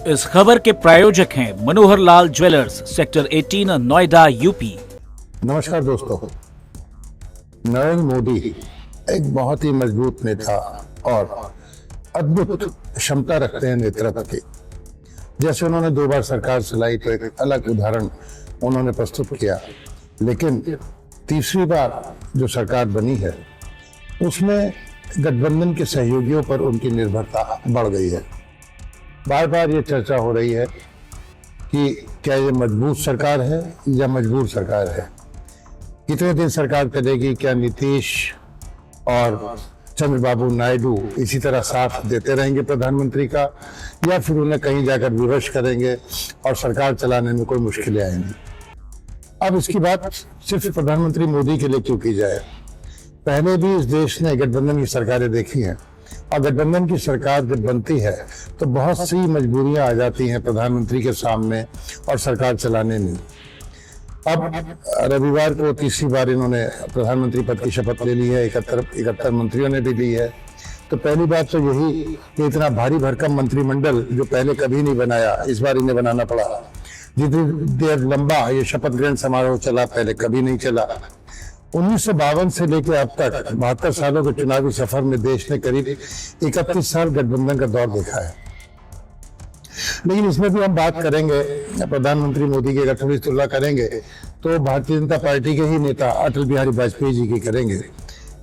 इस खबर के प्रायोजक हैं Manohar Lal jewellers, sector 18, Noida, UP. नमस्कार दोस्तों, नरेंद्र मोदी एक बहुत ही मजबूत नेता और अद्भुत क्षमता रखते हैं नेतृत्व की। जैसे उन्होंने 2 बार सरकार चलाई तो एक अलग उदाहरण उन्होंने प्रस्तुत किया, लेकिन तीसरी बार जो सरकार बनी है उसमें गठबंधन के सहयोगियों पर उनकी निर्भरता बढ़ गई है। बार बार ये चर्चा हो रही है कि क्या ये मजबूत सरकार है या मजबूर सरकार है, कितने दिन सरकार चलेगी, क्या नीतीश और चंद्रबाबू नायडू इसी तरह साथ देते रहेंगे प्रधानमंत्री का, या फिर उन्हें कहीं जाकर विवश करेंगे और सरकार चलाने में कोई मुश्किलें आएंगी। अब इसकी बात सिर्फ प्रधानमंत्री मोदी के लिए क्यों की जाए, पहले भी इस देश ने गठबंधन की सरकारें देखी हैं और गठबंधन की सरकार जब बनती है तो बहुत सी मजबूरियां आ जाती हैं प्रधानमंत्री के सामने और सरकार चलाने में। अब रविवार को तीसरी बार इन्होंने प्रधानमंत्री पद की शपथ ले ली है, 71 मंत्रियों ने भी ली है। तो पहली बात तो यही कि इतना भारी भरकम मंत्रिमंडल जो पहले कभी नहीं बनाया, इस बार इन्हें बनाना पड़ा। जितनी देर लंबा ये शपथ ग्रहण समारोह चला, पहले कभी नहीं चला। 1952 से लेकर अब तक 72 सालों के चुनावी सफर में देश ने करीब 31 साल गठबंधन का दौर देखा है। लेकिन इसमें भी हम बात करेंगे प्रधानमंत्री मोदी की, अगर थोड़ी तुलना करेंगे तो भारतीय जनता पार्टी के ही नेता अटल बिहारी वाजपेयी जी की करेंगे।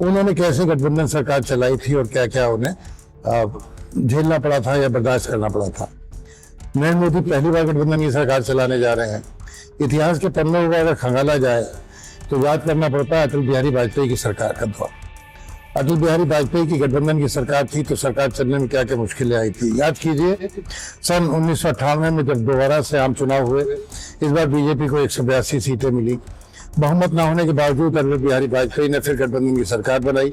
उन्होंने कैसे गठबंधन सरकार चलाई थी और क्या क्या उन्हें झेलना पड़ा था या बर्दाश्त करना पड़ा था। नरेंद्र मोदी पहली बार गठबंधन की सरकार चलाने जा रहे हैं। इतिहास के पन्नों को अगर खंगाला जाए तो याद करना पड़ता है अटल बिहारी वाजपेयी की सरकार का दौर। अटल बिहारी वाजपेयी की गठबंधन की सरकार थी तो सरकार चलने में क्या क्या मुश्किलें आई थी। याद कीजिए, सन 1998 में जब दोबारा से आम चुनाव हुए, इस बार बीजेपी को 182 सीटें मिली। बहुमत न होने के बावजूद अटल बिहारी वाजपेयी ने फिर गठबंधन की सरकार बनाई।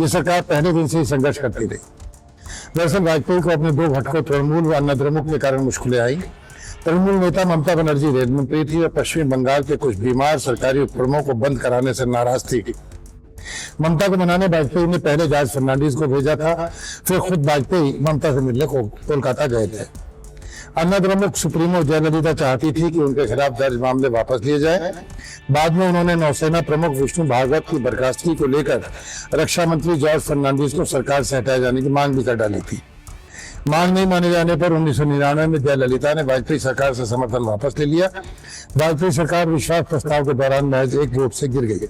ये सरकार पहले दिन से ही संघर्ष करती रही। दरअसल वाजपेयी को अपने 2 भटकों तृणमूल व अन्नद्रमुक के कारण मुश्किलें आई। तृणमूल नेता ममता बनर्जी रेल मंत्री थी और पश्चिमी बंगाल के कुछ बीमार सरकारी उपक्रमों को बंद कराने से नाराज थी। ममता को मनाने वाजपेयी ने पहले जॉर्ज फर्नांडिस को भेजा था, फिर खुद वाजपेयी ममता से मिलने को कोलकाता गए थे। अन्नाद्रमुक सुप्रीमो जयललिता चाहती थी कि उनके खिलाफ दर्ज मामले वापस लिए जाए। बाद में उन्होंने नौसेना प्रमुख विष्णु भागवत की बर्खास्तगी को लेकर रक्षा मंत्री जॉर्ज फर्नांडिस को सरकार से हटाए जाने की मांग भी कर डाली थी। मांग नहीं माने जाने पर 1999 में जयललिता ने वाजपेयी सरकार से समर्थन वापस ले लिया। वाजपेयी सरकार विश्वास प्रस्ताव के दौरान महज 1 वोट से गिर गई।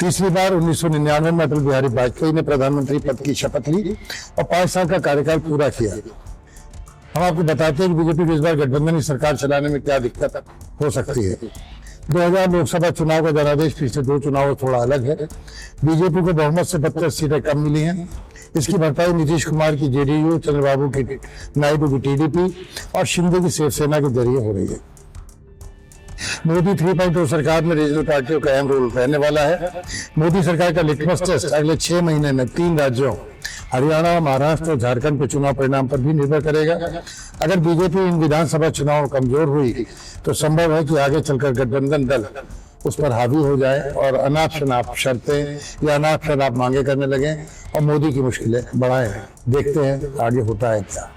तीसरी बार 1999 में अटल बिहारी वाजपेयी ने प्रधानमंत्री पद की शपथ ली और 5 साल का कार्यकाल पूरा किया। हम आपको बताते हैं कि बीजेपी को इस बार गठबंधन की सरकार चलाने में क्या दिक्कत हो सकती है। 2000 लोकसभा चुनाव का जनादेश पिछले 2 चुनावों थोड़ा अलग है। बीजेपी को बहुमत से 32 सीटें कम मिली हैं। इसकी भरपाई नीतीश कुमार की जेडीयू, चंद्रबाबू की नायडू की टीडीपी और शिंदे की शिवसेना के जरिए हो रही है। मोदी 3.0 सरकार में रीजनल पार्टियों का अहम रोल रहने वाला है। मोदी सरकार का लिटमस टेस्ट अगले 6 महीने में 3 राज्यों हरियाणा, महाराष्ट्र और झारखंड के चुनाव परिणाम पर भी निर्भर करेगा। अगर बीजेपी इन विधानसभा चुनाव कमजोर हुई तो संभव है कि आगे चलकर गठबंधन दल उस पर हावी हो जाए और अनाप शनाप शर्तें या अनाप शनाप मांगे करने लगे और मोदी की मुश्किलें बढ़ाएं। देखते हैं आगे होता है क्या।